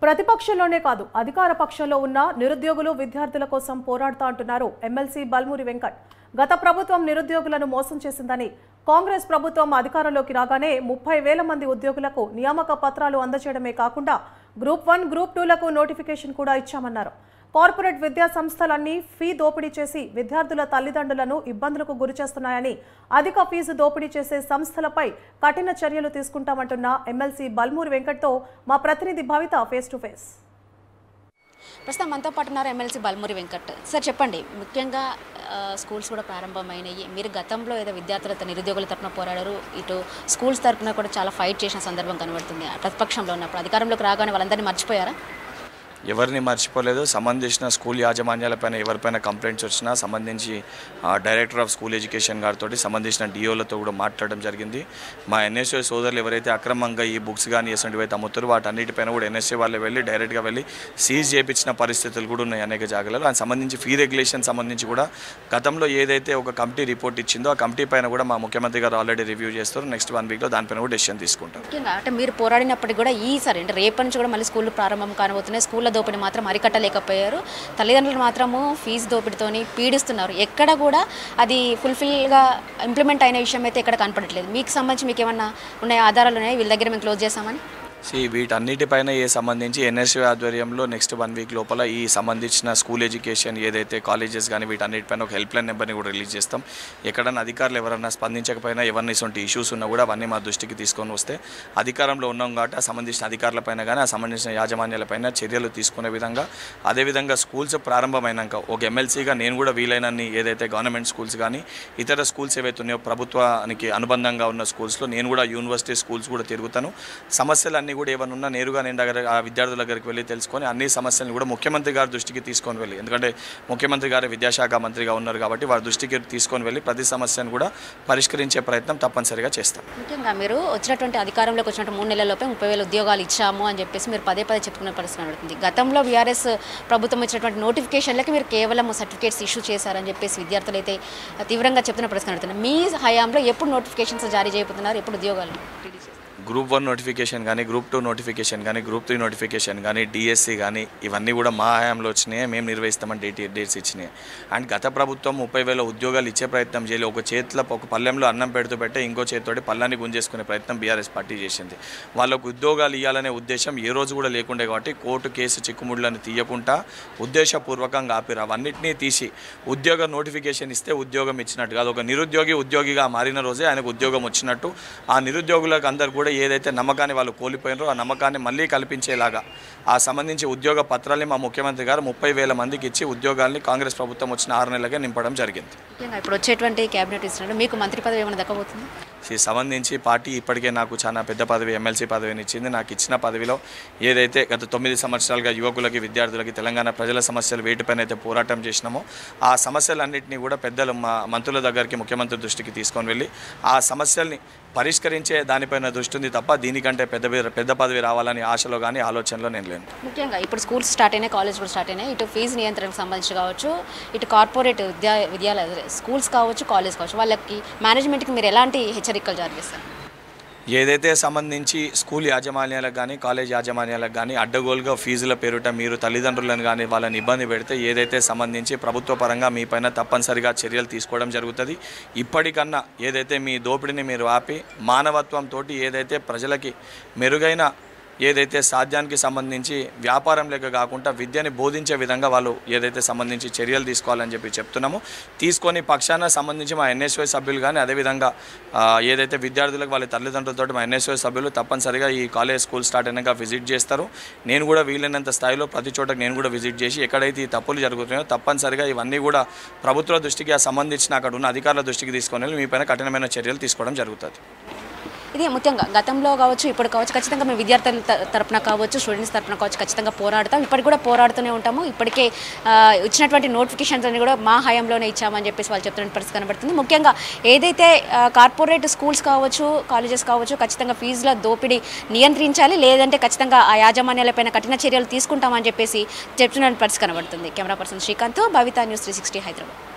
ప్రతిపక్షంలోనే కాదు అధికార పక్షంలో ఉన్న నిరుద్యోగులు విద్యార్థుల కోసం పోరాడుతా అంటున్నారు ఎమ్మెల్సీ బల్మూరి వెంకట్. గత ప్రభుత్వం నిరుద్యోగులను మోసం చేసిందని, కాంగ్రెస్ ప్రభుత్వం అధికారంలోకి రాగానే 30,000 మంది ఉద్యోగులకు నియామక పత్రాలు అందజేయడమే కాకుండా గ్రూప్ 1, గ్రూప్ 2లకు నోటిఫికేషన్ కూడా ఇచ్చామన్నారు. కార్పొరేట్ విద్యా సంస్థలన్నీ ఫీ దోపిడీ చేసి విద్యార్థుల తల్లిదండ్రులను ఇబ్బందులకు గురిచేస్తున్నాయని, అధిక ఫీజు దోపిడీ చేసే సంస్థలపై కఠిన చర్యలు తీసుకుంటామంటున్న ఎమ్మెల్సీ బల్మూరి వెంకట్తో మా ప్రతినిధి భవిత ఫేస్ టు ఫేస్. ప్రస్తుతం మనతో పాటు ఉన్నారు ఎమ్మెల్సీ బల్మూరి వెంకట్. సార్ చెప్పండి, ముఖ్యంగా స్కూల్స్ కూడా ప్రారంభమైనాయి. మీరు గతంలో ఏదో విద్యార్థులతో నిరుద్యోగుల తరఫున పోరాడారు, ఇటు స్కూల్స్ తరఫున కూడా చాలా ఫైట్ చేసిన సందర్భం కనబడుతుంది. ప్రతిపక్షంలో ఉన్నప్పుడు అధికారంలోకి రాగానే వాళ్ళందరినీ మర్చిపోయారా? ఎవరిని మర్చిపోలేదు. సంబంధించిన స్కూల్ యాజమాన్యాలపైన ఎవరిపైన కంప్లైంట్స్ వచ్చినా సంబంధించి డైరెక్టర్ ఆఫ్ స్కూల్ ఎడ్యుకేషన్ గారితో సంబంధించిన డిఓలతో కూడా మాట్లాడడం జరిగింది. మా ఎన్ఎస్ఏ సోదరులు ఎవరైతే అక్రమంగా ఈ బుక్స్ కానీ ఎసంటివైతే అమ్ముతారో వాటన్నిటిపైన కూడా ఎన్ఎస్ఏ వాళ్ళు వెళ్ళి డైరెక్ట్గా వెళ్ళి సీజ్ చేయించిన పరిస్థితులు కూడా ఉన్నాయి అనేక జాగాలలో. దానికి సంబంధించి ఫీ రెగ్యులేషన్ సంబంధించి కూడా గతంలో ఏదైతే ఒక కమిటీ రిపోర్ట్ ఇచ్చిందో ఆ కమిటీ పైన కూడా మా ముఖ్యమంత్రి గారు ఆల్రెడీ రివ్యూ చేస్తారు. నెక్స్ట్ 1 వీక్లో దానిపైన కూడా డెసిషన్ తీసుకుంటారు. ముఖ్యంగా అంటే మీరు పోరాడినప్పటికీ కూడా ఈసారి అంటే రేపటి నుంచి కూడా మళ్ళీ స్కూళ్ళు ప్రారంభం కానబోతున్నాయి. స్కూళ్ళ దోపిడీ మాత్రం అరికట్టలేకపోయారు. తల్లిదండ్రులు మాత్రము ఫీజు దోపిడీతోని పీడిస్తున్నారు. ఎక్కడ కూడా అది ఫుల్ఫిల్గా ఇంప్లిమెంట్ అయిన విషయం అయితే ఎక్కడ కనపడట్లేదు. మీకు సంబంధించి మీకు ఏమన్నా ఉన్నాయి, ఆధారాలు ఉన్నాయి వీళ్ళ దగ్గర మేము క్లోజ్ చేస్తామని? వీటన్నిటిపైన సంబంధించి ఎన్ఎస్యూ ఆధ్వర్యంలో నెక్స్ట్ 1 వీక్ లోపల ఈ సంబంధించిన స్కూల్ ఎడ్యుకేషన్ ఏదైతే కాలేజెస్ కానీ వీటన్నిటిపైన ఒక హెల్ప్ లైన్ నెంబర్ని కూడా రిలీజ్ చేస్తాం. ఎక్కడన్నా అధికారులు ఎవరన్నా స్పందించకపోయినా ఎవరిని ఇటువంటి ఇష్యూస్ ఉన్నా కూడా అవన్నీ మా దృష్టికి తీసుకొని వస్తే అధికారంలో ఉన్నాం కాబట్టి ఆ సంబంధించిన అధికారులపైన కానీ ఆ సంబంధించిన యాజమాన్యాలపైన చర్యలు తీసుకునే విధంగా, అదేవిధంగా స్కూల్స్ ప్రారంభమైనాక ఒక ఎమ్మెల్సీగా నేను కూడా వీలైనన్ని ఏదైతే గవర్నమెంట్ స్కూల్స్ కానీ ఇతర స్కూల్స్ ఏవైతే ఉన్నాయో ప్రభుత్వానికి అనుబంధంగా ఉన్న స్కూల్స్లో నేను కూడా యూనివర్సిటీ స్కూల్స్ కూడా తిరుగుతాను. సమస్యలన్నీ కూడా ఏమన్నా నేరుగా నేను ఆ విద్యార్థుల దగ్గరికి వెళ్ళి తెలుసుకొని అన్ని సమస్యలను కూడా ముఖ్యమంత్రి గారి దృష్టికి తీసుకొని వెళ్ళి, ఎందుకంటే ముఖ్యమంత్రి గారు విద్యాశాఖ మంత్రిగా ఉన్నారు కాబట్టి వారి దృష్టికి తీసుకొని వెళ్ళి ప్రతి సమస్యను కూడా పరిష్కరించే ప్రయత్నం తప్పనిసరిగా చేస్తాం. ముఖ్యంగా మీరు వచ్చినటువంటి అధికారంలోకి వచ్చినట్టు 3 నెలల్లోపే 30,000 ఉద్యోగాలు ఇచ్చాము అని చెప్పేసి మీరు పదే చెప్పుకునే పరిస్థితి నడుతుంది. గతంలో వీఆర్ఎస్ ప్రభుత్వం ఇచ్చినటువంటి నోటిఫికేషన్లకి మీరు కేవలం సర్టిఫికేట్స్ ఇష్యూ చేశారని చెప్పేసి విద్యార్థులు అయితే తీవ్రంగా చెప్తున్న పరిస్థితి నడుతుంది. మీ హయాంలో ఎప్పుడు నోటిఫికేషన్స్ జారీ చేయబోతున్నారు, ఎప్పుడు ఉద్యోగాలు? గ్రూప్ 1 నోటిఫికేషన్ కానీ, గ్రూప్ 2 నోటిఫికేషన్ కానీ, గ్రూప్ 3 నోటిఫికేషన్ కానీ, డిఎస్సి కానీ ఇవన్నీ కూడా మా హయాంలో వచ్చినాయి. మేము నిర్వహిస్తామని డేట్స్ ఇచ్చినాయి. అండ్ గత ప్రభుత్వం 30,000 ఉద్యోగాలు ఇచ్చే ప్రయత్నం చేయలేదు. ఒక చేతిలో ఒక పళ్ళెంలో అన్నం పెడితే ఇంకో చేతితోటి పళ్ళాన్ని గుంజేసుకునే ప్రయత్నం బీఆర్ఎస్ పార్టీ చేసింది. వాళ్ళకు ఉద్యోగాలు ఇవ్వాలనే ఉద్దేశం ఏ రోజు కూడా లేకుండే కాబట్టి కోర్టు కేసు చిక్కుముళ్ళని తీయకుండా ఉద్దేశపూర్వకంగా ఆపిరు. అవన్నింటినీ తీసి ఉద్యోగ నోటిఫికేషన్ ఇస్తే ఉద్యోగం ఇచ్చినట్టు కాదు. ఒక నిరుద్యోగి ఉద్యోగిగా మారిన రోజే ఆయనకు ఉద్యోగం వచ్చినట్టు. ఆ నిరుద్యోగులకు అందరు కూడా ఏదైతే నమ్మకాన్ని వాళ్ళు కోల్పోయినారో ఆ నమ్మకాన్ని మళ్ళీ కల్పించేలాగా ఆ సంబంధించి ఉద్యోగ పత్రాల్ని మా ముఖ్యమంత్రి గారు 30,000 మందికి ఇచ్చి ఉద్యోగాల్ని కాంగ్రెస్ ప్రభుత్వం వచ్చిన 6 నెలలుగా నింపడం జరిగింది. ఇప్పుడు వచ్చేటువంటి క్యాబినెట్ ఇస్తున్నారు, మీకు మంత్రి పదవి ఏమైనా దక్కబోతుంది? సంబంధించి పార్టీ ఇప్పటికే నాకు చాలా పెద్ద పదవి ఎమ్మెల్సీ పదవిని ఇచ్చింది. నాకు ఇచ్చిన పదవిలో ఏదైతే గత 9 సంవత్సరాలుగా యువకులకి, విద్యార్థులకి, తెలంగాణ ప్రజల సమస్యలు వేటిపైన అయితే పోరాటం చేసినామో ఆ సమస్యలన్నింటినీ కూడా పెద్దలు మా మంత్రుల దగ్గరికి ముఖ్యమంత్రి దృష్టికి తీసుకొని వెళ్ళి ఆ సమస్యల్ని పరిష్కరించే దానిపైన దృష్టి ఉంది తప్ప దీనికంటే పెద్ద పదవి రావాలని ఆశలో కానీ ఆలోచనలో నేను లేను. ముఖ్యంగా ఇప్పుడు స్కూల్స్ స్టార్ట్ అయినాయి, కాలేజ్ కూడా స్టార్ట్ అయినాయి. ఇటు ఫీజు నియంత్రణకు సంబంధించి కావచ్చు, ఇటు కార్పొరేట్ విద్యాలయ స్కూల్స్ కావచ్చు, కాలేజ్ కావచ్చు, వాళ్ళకి మేనేజ్మెంట్కి మీరు ఎలాంటి హెచ్చరికలు జారీ చేస్తారు? ఏదైతే సంబంధించి స్కూల్ యాజమాన్యాలకు కానీ కాలేజ్ యాజమాన్యాలకు కానీ అడ్డగోలుగా ఫీజుల పేరుట మీరు తల్లిదండ్రులను కానీ వాళ్ళని ఇబ్బంది పెడితే ఏదైతే సంబంధించి ప్రభుత్వ పరంగా మీ పైన తప్పనిసరిగా చర్యలు తీసుకోవడం జరుగుతుంది. ఇప్పటికన్నా ఏదైతే మీ దోపిడీని మీరు ఆపి మానవత్వంతో ఏదైతే ప్రజలకి మెరుగైన ఏదైతే సాధ్యానికి సంబంధించి వ్యాపారం లెక్క కాకుండా విద్యని బోధించే విధంగా వాళ్ళు ఏదైతే సంబంధించి చర్యలు తీసుకోవాలని చెప్తున్నామో తీసుకొని పక్షాన సంబంధించి మా ఎన్ఎస్ఓ సభ్యులు కానీ అదేవిధంగా ఏదైతే విద్యార్థులకు వాళ్ళ తల్లిదండ్రులతో మా ఎన్ఎస్ఓ సభ్యులు తప్పనిసరిగా ఈ కాలేజ్ స్కూల్ స్టార్ట్ అయినాక విజిట్ చేస్తారు. నేను కూడా వీలైనంత స్థాయిలో ప్రతి చోటకి నేను కూడా విజిట్ చేసి ఎక్కడైతే ఈ తప్పులు జరుగుతున్నాయో తప్పనిసరిగా ఇవన్నీ కూడా ప్రభుత్వ దృష్టికి సంబంధించిన అక్కడ ఉన్న అధికారుల దృష్టికి తీసుకొని వెళ్ళి మీ పైన కఠినమైన చర్యలు తీసుకోవడం జరుగుతుంది. ఇది ముఖ్యంగా గతంలో కావచ్చు, ఇప్పుడు కావచ్చు, ఖచ్చితంగా మేము విద్యార్థుల తరపున కావచ్చు, స్టూడెంట్స్ తరపున కావచ్చు, ఖచ్చితంగా పోరాడతాం. ఇప్పటికి కూడా పోరాడుతూనే ఉంటాము. ఇప్పటికే ఇచ్చినటువంటి నోటిఫికేషన్స్ అన్ని కూడా మా హయాంలోనే ఇచ్చామని చెప్పేసి వాళ్ళు చెప్తున్న పరిస్థితి కనబడుతుంది. ముఖ్యంగా ఏదైతే కార్పొరేట్ స్కూల్స్ కావచ్చు, కాలేజెస్ కావచ్చు, ఖచ్చితంగా ఫీజుల దోపిడీ నియంత్రించాలి, లేదంటే ఖచ్చితంగా ఆ యాజమాన్యాలపైన కఠిన చర్యలు తీసుకుంటామని చెప్పేసి చెప్తున్న పరిస్థితి కనబడుతుంది. కెమెరా పర్సన్ శ్రీకాంత్, భవిత న్యూస్ 360 హైదరాబాద్.